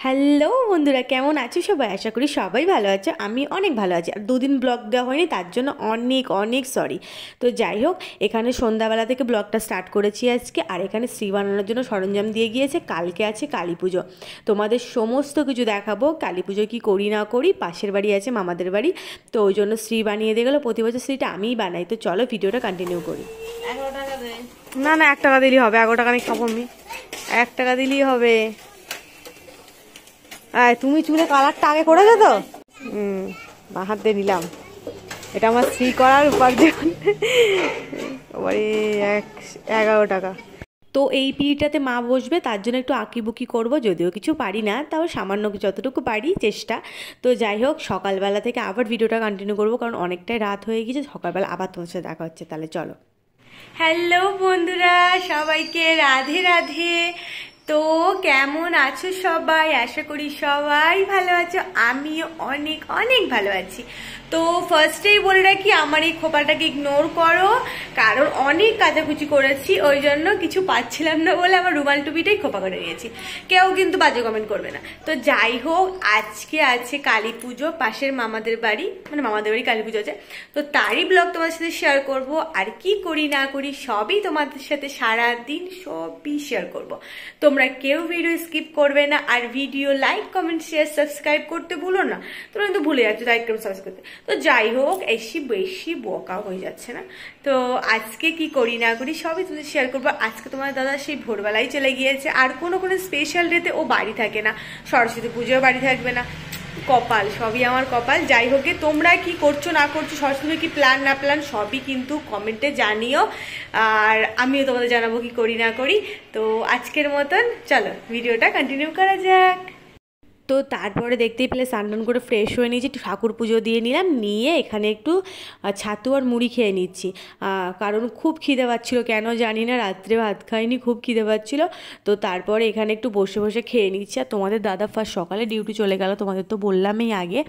Hello বন্ধুরা, কেমন আছো সবাই? আশা করি সবাই ভালো আছো। আমি অনেক ভালো আছি। আর দুদিন ব্লগ দেওয়া হয়নি, তার জন্য অনেক অনেক সরি। তো যাই হোক, এখানে সন্ধ্যাবেলা থেকে ব্লগটা স্টার্ট করেছি আজকে। আর এখানে শ্রী বানানোর জন্য সরঞ্জাম দিয়ে গিয়েছে। কালকে আছে কালী পুজো, তোমাদের সমস্ত কিছু দেখাবো। কালী পুজো কী করি না করি, পাশের বাড়ি আছে মামাদের বাড়ি, তো ওই জন্য শ্রী বানিয়ে দিয়ে গেলো। প্রতি বছর শ্রীটা আমিই বানাই। তো চলো ভিডিওটা কন্টিনিউ করি। 11 টাকা দে। না না, 1 টাকা দিলেই হবে। 11 টাকা আমি খাবো, আমি 1 টাকা দিলেই হবে। তুমি চুলে কালারটা আগে করেছো তো? বাঁ হাত দিয়ে নিলাম। এটা আমার শ্রী করার উপার্জন। 11 টাকা। তো এই পিড়িটাতে মা বসবে, তার জন্য একটু আঁকিবুকি করবো। যদিও কিছু পারি না, তাও সামান্য যতটুকু পারি চেষ্টা। তো যাই হোক, সকালবেলা থেকে আবার ভিডিওটা কন্টিনিউ করবো, কারণ অনেকটাই রাত হয়ে গেছে। সকালবেলা আবার তোমার সাথে দেখা হচ্ছে, তাহলে চলো। হ্যালো বন্ধুরা, সবাইকে রাধে রাধে। তো কেমন আছো সবাই? আশা করি সবাই ভালো আছো। আমিও অনেক অনেক ভালো আছি। তো ফার্স্টেই বলে রাখি, আমার এই খোপাটাকে ইগনোর করো, কারণ অনেক কাচাকুচি করেছি, ওই জন্য কিছু পাচ্ছিলাম না বলে আমার রুমাল টুপিটাই খোপা করে নিয়েছি। কেউ কিন্তু বাজে কমেন্ট করবে না। তো যাই হোক, আজকে আছে কালী পুজো, পাশের মামাদের বাড়ি, মানে মামাদের বাড়ি কালী পুজো আছে। তো তারই ব্লগ তোমাদের সাথে শেয়ার করব। আর কি করি না করি সবই তোমাদের সাথে সারাদিন সবই শেয়ার করব। তোমরা কেউ ভিডিও স্কিপ করবে না। আর video like comment share subscribe করতে ভুলো না। তোমরা কিন্তু ভুলে যাচ্ছ লাইক কমেন্ট সাবস্ক্রাইব করতে। তো যাই হোক, বেশি বকা হয়ে যাচ্ছে না। তো আজকে কি করি না করি সবই তোমাদের শেয়ার করবো। আজকে তোমার দাদা সেই ভোরবেলায় চলে গিয়েছে। আর কোনো স্পেশাল ডেতে ও বাড়ি থাকে না, সরস্বতী পুজোও বাড়ি থাকবে না। কপাল, সবই আমার কপাল। যাই হোক, তোমরা কি করছো না করছো, সরস্বতী কি প্ল্যান না প্ল্যান, সবই কিন্তু কমেন্টে জানিও। আর আমিও তোমাদের জানাবো কি করি না করি। তো আজকের মতন চলো ভিডিওটা কন্টিনিউ করা যাক। তো তারপরে দেখতেই পেলে স্নান করে ফ্রেশ হয়ে নিয়েছি, একটু ঠাকুর পুজো দিয়ে নিলাম, নিয়ে এখানে একটু ছাতু আর মুড়ি খেয়ে নিচ্ছি। কারণ খুব খিদে পাচ্ছিলো, কেন জানি না, রাত্রে ভাত খাইনি, খুব খিদে পাচ্ছিলো। তো তারপরে এখানে একটু বসে বসে খেয়ে নিচ্ছি। আর তোমাদের দাদা ফার্স্ট সকালে ডিউটি চলে গেল, তোমাদের তো বললামই আগে।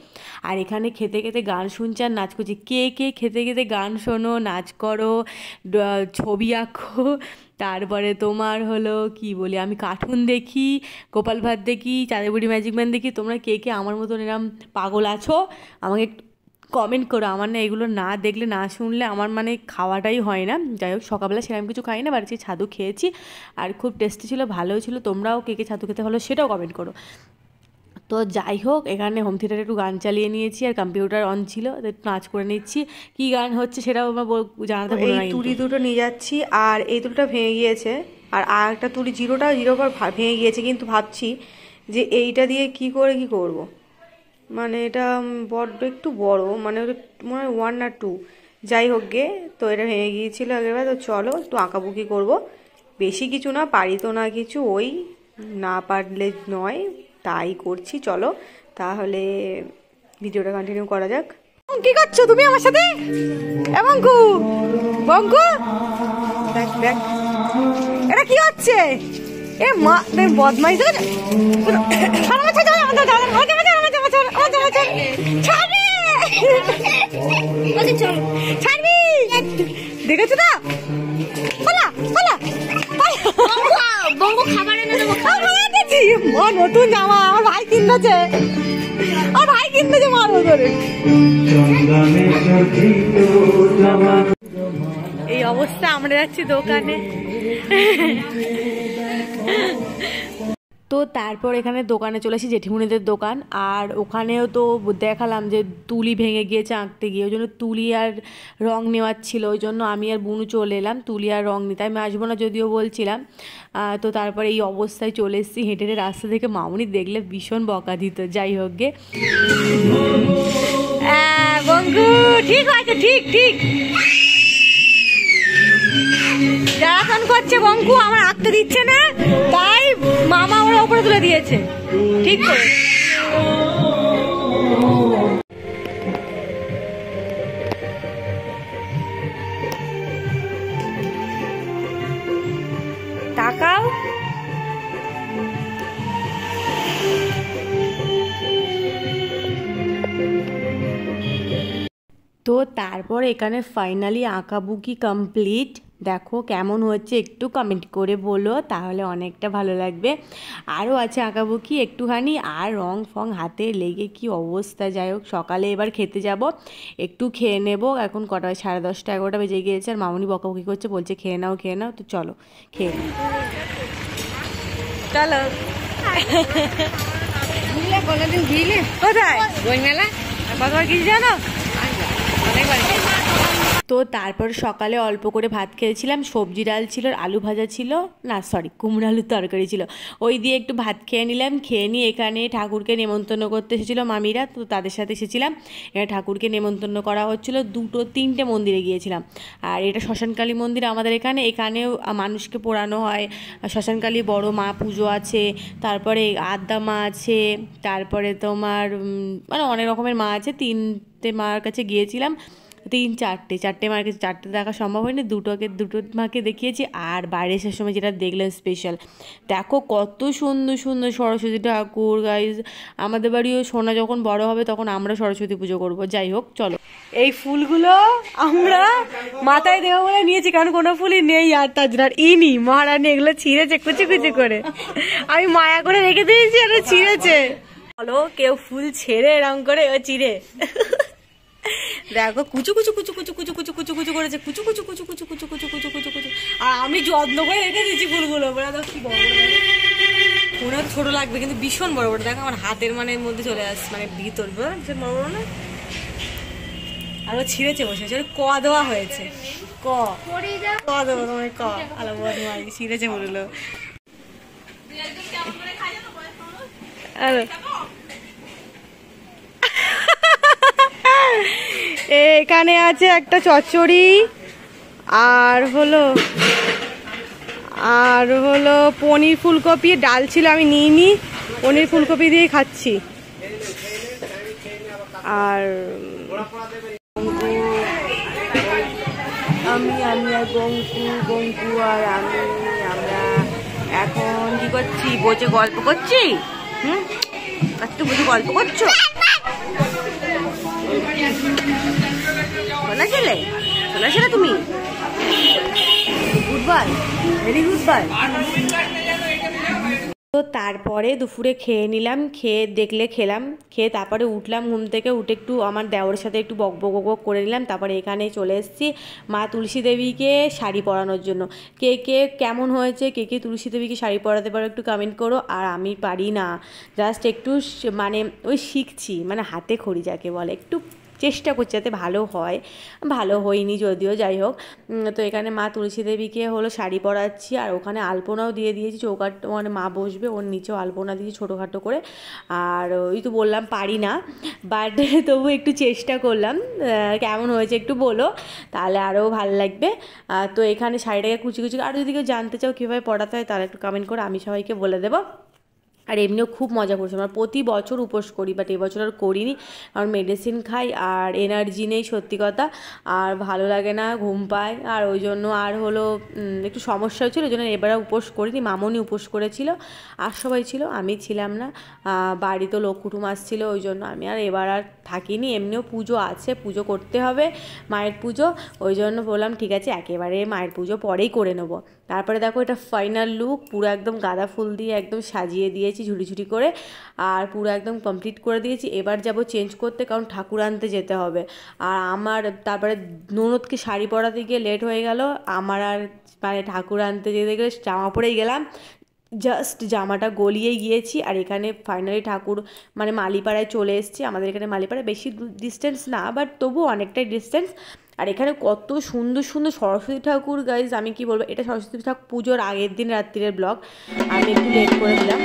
আর এখানে খেতে খেতে গান শুনছি আর নাচ করছি। কে কে খেতে খেতে গান শোনো, নাচ করো, ছবি আঁকো, তারপরে তোমার হলো কি বলি, আমি কার্টুন দেখি, গোপাল ভাঁড় দেখি, চাঁদের বুড়ি ম্যাজিক ম্যান দেখি। তোমরা কে কে আমার মতন এরম পাগল আছো আমাকে কমেন্ট করো। আমার না এগুলো না দেখলে না শুনলে আমার মানে খাওয়াটাই হয় না। যাই হোক, সকালবেলা সেরকম কিছু খাই না, বাড়িতে ছাতু খেয়েছি আর খুব টেস্টি ছিল, ভালোও ছিল। তোমরাও কে কে ছাতু খেতে ভালো সেটাও কমেন্ট করো। তো যাই হোক, এখানে হোম থিয়েটারে একটু গান চালিয়ে নিয়েছি আর কম্পিউটার অন ছিল, একটু নাচ করে নিচ্ছি। কী গান হচ্ছে সেটাও আমার জানাতে বলো না। এই তুলি দুটো নিয়ে যাচ্ছি, আর এই দুটোটা ভেঙে গিয়েছে, আর একটা তুলি জিরোবার ভেঙে গিয়েছে। কিন্তু ভাবছি যে এইটা দিয়ে কি করে কি করব। মানে এটা বড্ড একটু বড়, মানে মনে হয় 1 না 2, যাই হোক গে। তো এটা ভেঙে গিয়েছিল আগেরবার। তো চলো একটু আঁকাবুকি করবো, বেশি কিছু না, পারি তো না কিছু, ওই না পারলে নয়, তাই করছি। চলো তাহলে ভিডিওটা কন্টিনিউ করা যাক। কি করছো তুমি আমার সাথে? বঙ্কু, বঙ্কু, দেখ দেখ এটা কি হচ্ছে? এ মা, বদমাইশ ছাড়বি, দেখেছো তো? নতুন জামা আমার ভাই কিনতেছে, মারবো ধরে। এই অবস্থা, আমরা যাচ্ছি দোকানে। তো তারপর এখানে দোকানে চলে এসেছি, জেঠিমুনিদের দোকান। আর ওখানেও তো দেখালাম যে তুলি ভেঙে গিয়েছে আঁকতে গিয়ে, ওই জন্য তুলি আর রং নেওয়ার ছিল, ওই জন্য আমি আর বুনু চলে এলাম তুলি আর রং নিতে। আমি আসবো না যদিও বলছিলাম। তো তারপরে এই অবস্থায় চলে এসেছি হেঁটে হেঁটে রাস্তা থেকে। মামুনি দেখলে ভীষণ বকা দিত। যাই হোক গে, বঙ্গু ঠিক আছে, ঠিক ঠিক জ্বালাতন করছে বঙ্কু, আমার আঁকতে দিচ্ছে না, তাই মামা ওরা উপরে তুলে দিয়েছে। ঠিক করে তাকাও। তো তারপর এখানে ফাইনালি আঁকাবুকি কমপ্লিট। দেখো কেমন হচ্ছে একটু কমেন্ট করে বলো, তাহলে অনেকটা ভালো লাগবে। আরও আছে আঁকাবুকি একটুখানি, আর রং ফং হাতে লেগে কি অবস্থা। যাই হোক সকালে এবার খেতে যাব, একটু খেয়ে নেব। এখন কটা 10:30 11টা বেজে গিয়েছে, আর মামুনি বকাবকি করছে, বলছে খেয়ে নাও খেয়ে নাও। তো চলো খেয়ে নাও, চলো। কোনোদিন ঘিলে কোথায় বই মেলা কতবার কিছু জানো? তো তারপর সকালে অল্প করে ভাত খেয়েছিলাম, সবজি ডাল ছিল, আলু ভাজা ছিল, না সরি কুমড়ো আলুর তরকারি ছিল, ওই দিয়ে একটু ভাত খেয়ে নিলাম। খেয়ে নিয়ে এখানে ঠাকুরকে নেমন্তন্ন করতে এসেছিলো মামিরা, তো তাদের সাথে এসেছিলাম। এখানে ঠাকুরকে নেমন্তন্ন করা হচ্ছিলো, 2-3টে মন্দিরে গিয়েছিলাম। আর এটা শ্মশানকালী মন্দির আমাদের এখানে, এখানেও মানুষকে পোড়ানো হয়। শ্মশানকালী বড় মা পুজো আছে, তারপরে আদ্যা মা আছে, তারপরে তোমার মানে অনেক রকমের মা আছে। 3টে মার কাছে গিয়েছিলাম, 4টে মার কাছে, 4টে দেখা সম্ভব হয়নি, দুটো মাকে দেখিয়েছি। আর বাইরে আসার সময় যেটা দেখলেন স্পেশাল, দেখো কত সুন্দর সুন্দর সরস্বতী ঠাকুর গাইজ। আমাদের বাড়িও সোনা যখন বড় হবে তখন আমরা সরস্বতী পুজো করব। যাই হোক চলো, এই ফুলগুলো আমরা মাথায় দেবো বলে নিয়েছি, কারণ কোনো ফুলই নেই। আর তার জন্য ইনি মহারানী এগুলো ছিঁড়েছে কুচি কুচি করে, আমি মায়া করে রেখে দিয়েছি আর ছিঁড়েছে। বলো কেউ ফুল ছেড়ে এরম করে ও চিড়ে, দেখো কুচু কুচু কুচু কুচু কুচু কুচু কুচু কুচু করেছে, কুচু কুচু কুচু কুচু কুচু কুচু কুচু কুচু কুচু। আর আমি যত্ন করে রেখে দিয়েছি ফুলগুলো, কি বড় মনে হয় ছোট লাগবে কিন্তু ভীষণ বড় বড়। দেখো আমার হাতের মানে মধ্যে চলে আসছে, মানে ভিতর ভীষণ বড় বড় না। আর ও ছিঁড়েছে বসে, ক দেওয়া হয়েছে, ক দেবো তোমার ক আলো ছিঁড়েছে বললো। এখানে আছে একটা চচ্চড়ি, আর হলো পনির ফুলকপি, ডাল ছিল আমি নিইনি, পনির ফুলকপি দিয়ে খাচ্ছি। আর আমি আর গঙ্কু আর আমরা এখন কি করছি, বসে গল্প করছি। একটু বসে গল্প করছো, শোনা ছেলে তুমি, good boy, very good boy. তো তারপরে দুপুরে খেয়ে নিলাম, খেয়ে তারপরে উঠলাম ঘুম থেকে, উঠে একটু আমার দেওরের সাথে একটু বক করে নিলাম। তারপরে এখানে চলে এসেছি মা তুলসী দেবীকে শাড়ি পরানোর জন্য। কে কেমন হয়েছে, কে তুলসী দেবীকে শাড়ি পরাতে পারো একটু কমেন্ট করো। আর আমি পারি না, জাস্ট একটু মানে ওই শিখছি, মানে হাতে খড়ি যাকে বলে, একটু চেষ্টা করছি যাতে ভালো হয়, ভালো হয়নি যদিও। যাই হোক, তো এখানে মা তুলসী দেবীকে হলো শাড়ি পরাচ্ছি, আর ওখানে আলপনাও দিয়ে দিয়েছি। চৌকাট মানে মা বসবে, ওর নিচেও আলপনা দিয়েছি ছোটোখাটো করে। আর ওই তো বললাম পারি না, বাট তবু একটু চেষ্টা করলাম। কেমন হয়েছে একটু বলো, তাহলে আরও ভালো লাগবে। তো এখানে শাড়িটাকে কুচি আর যদি কেউ জানতে চাও কীভাবে পরাতে হয় তাহলে একটু কমেন্ট করে, আমি সবাইকে বলে দেবো। আর এমনিও খুব মজা করছি, আমরা প্রতি বছর উপোস করি, বাট এবছর আর করিনি, কারণ মেডিসিন খাই আর এনার্জি নেই সত্যি কথা, আর ভালো লাগে না, ঘুম পায়, আর ওই জন্য আর হলো একটু সমস্যা হচ্ছিলো, ওই জন্য এবার উপোস করিনি। মামনি উপোস করেছিল, আর সবাই ছিল, আমি ছিলাম না, বাড়িতে লোক কুটুম আসছিল, ওই জন্য আমি আর এবার আর থাকিনি। এমনিও পুজো আছে, পুজো করতে হবে, মায়ের পুজো, ওই জন্য বললাম ঠিক আছে একেবারে মায়ের পুজো পরেই করে নেবো। তারপরে দেখো এটা ফাইনাল লুক, পুরো একদম গাঁদা ফুল দিয়ে একদম সাজিয়ে দিয়েছি ঝুড়ি করে, আর পুরো একদম কমপ্লিট করে দিয়েছি। এবার যাব চেঞ্জ করতে, কারণ ঠাকুর আনতে যেতে হবে। আর আমার তারপরে ননদকে শাড়ি পরাতে গিয়ে লেট হয়ে গেল, আমার আর মানে ঠাকুর আনতে যেতে গেলে জামা পরেই গেলাম, জাস্ট জামাটা গলিয়ে গিয়েছি। আর এখানে ফাইনালি ঠাকুর মানে মালিপাড়ায় চলে এসেছি। আমাদের এখানে মালিপাড়ায় বেশি ডিস্টেন্স না, বাট তবু অনেকটাই ডিস্টেন্স। আর এখানে কত সুন্দর সুন্দর সরস্বতী ঠাকুর গাইজ, আমি কি বলবো, এটা সরস্বতী ঠাকুর পুজোর আগের দিন রাত্রির ব্লগ, আমি একটু লেট করে দিলাম।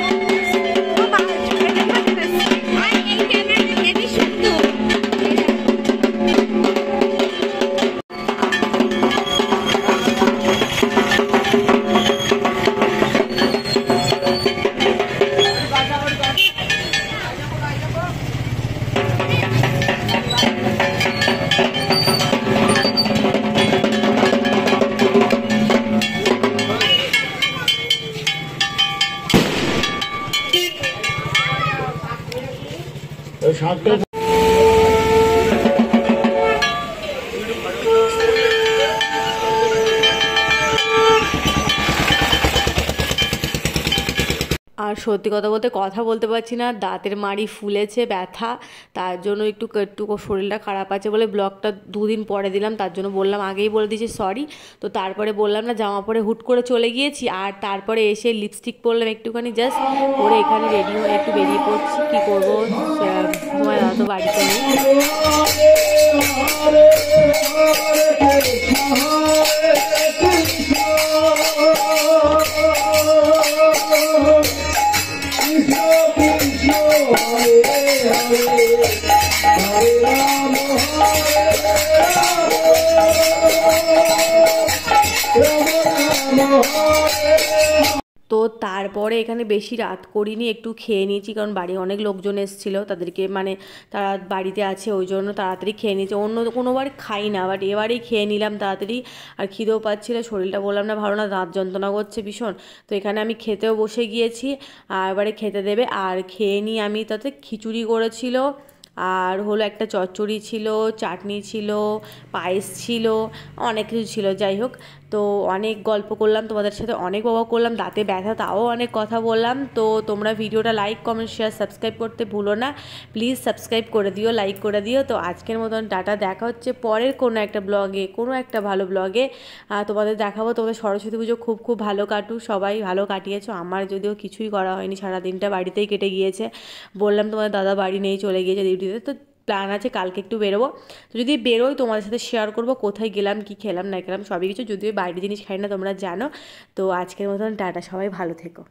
সত্যি কথা বলতে কথা বলতে পারছি না, দাঁতের মাড়ি ফুলেছে, ব্যথা, তার জন্য একটু একটু শরীরটা খারাপ আছে বলে ব্লগটা 2 দিন পরে দিলাম, তার জন্য বললাম, আগেই বলে দিয়েছি সরি। তো তারপরে বললাম না, জামা পরে হুট করে চলে গিয়েছি, আর তারপরে এসে লিপস্টিক পরলাম একটুখানি জাস্ট, পরে এখানে রেডি হয়ে একটু বেরিয়ে পড়ছি। কী করবো, তোমার দাদা তো বাড়িতে নেই। তো তারপরে এখানে বেশি রাত করিনি, একটু খেয়ে নিয়েছি, কারণ বাড়ি অনেক লোকজন এসেছিল, তাদেরকে মানে তারা বাড়িতে আছে ওই জন্য তাড়াতাড়ি খেয়ে নিয়েছি। অন্য কোনোবার খাই না, বাট এবারেই খেয়ে নিলাম তাড়াতাড়ি। আর খিদেও পাচ্ছিল, শরীরটা বললাম না ভালো না, দাঁত যন্ত্রণা করছে ভীষণ। তো এখানে আমি খেতেও বসে গিয়েছি, আর এবারে খেতে দেবে। আর খেয়ে নিয়ে আমি তাতে খিচুড়ি করেছিল, আর হলো একটা চচ্চড়ি ছিল, চাটনি ছিল, পায়েস ছিল, অনেক কিছু ছিল। যাই হোক, তো অনেক গল্প করলাম তোমাদের সাথে, অনেক বাবা করলাম, দাঁতে ব্যথা তাও অনেক কথা বললাম। তো তোমরা ভিডিওটা লাইক, কমেন্ট, শেয়ার, সাবস্ক্রাইব করতে ভুলো না, প্লিজ সাবস্ক্রাইব করে দিও, লাইক করে দিও। তো আজকের মতন টাটা, দেখা হচ্ছে পরের কোনো একটা ব্লগে, কোনো একটা ভালো ব্লগে তোমাদের দেখাবো। তোমাদের সরস্বতী পুজো খুব খুব ভালো কাটুক, সবাই ভালো কাটিয়েছো। আমার যদিও কিছুই করা হয়নি, সারাদিনটা বাড়িতেই কেটে গিয়েছে। বললাম তোমাদের দাদা বাড়ি নেই, চলে গিয়েছে ডিউটিতে। তো প্ল্যান আছে কালকে একটু বেরোবো, তো যদি বেরোই তোমাদের সাথে শেয়ার করবো কোথায় গেলাম, কি খেলাম না খেলাম সবই কিছু, যদিও বাইরের জিনিস খাই না তোমরা জানো। তো আজকের মতন টাটা, সবাই ভালো থেকো।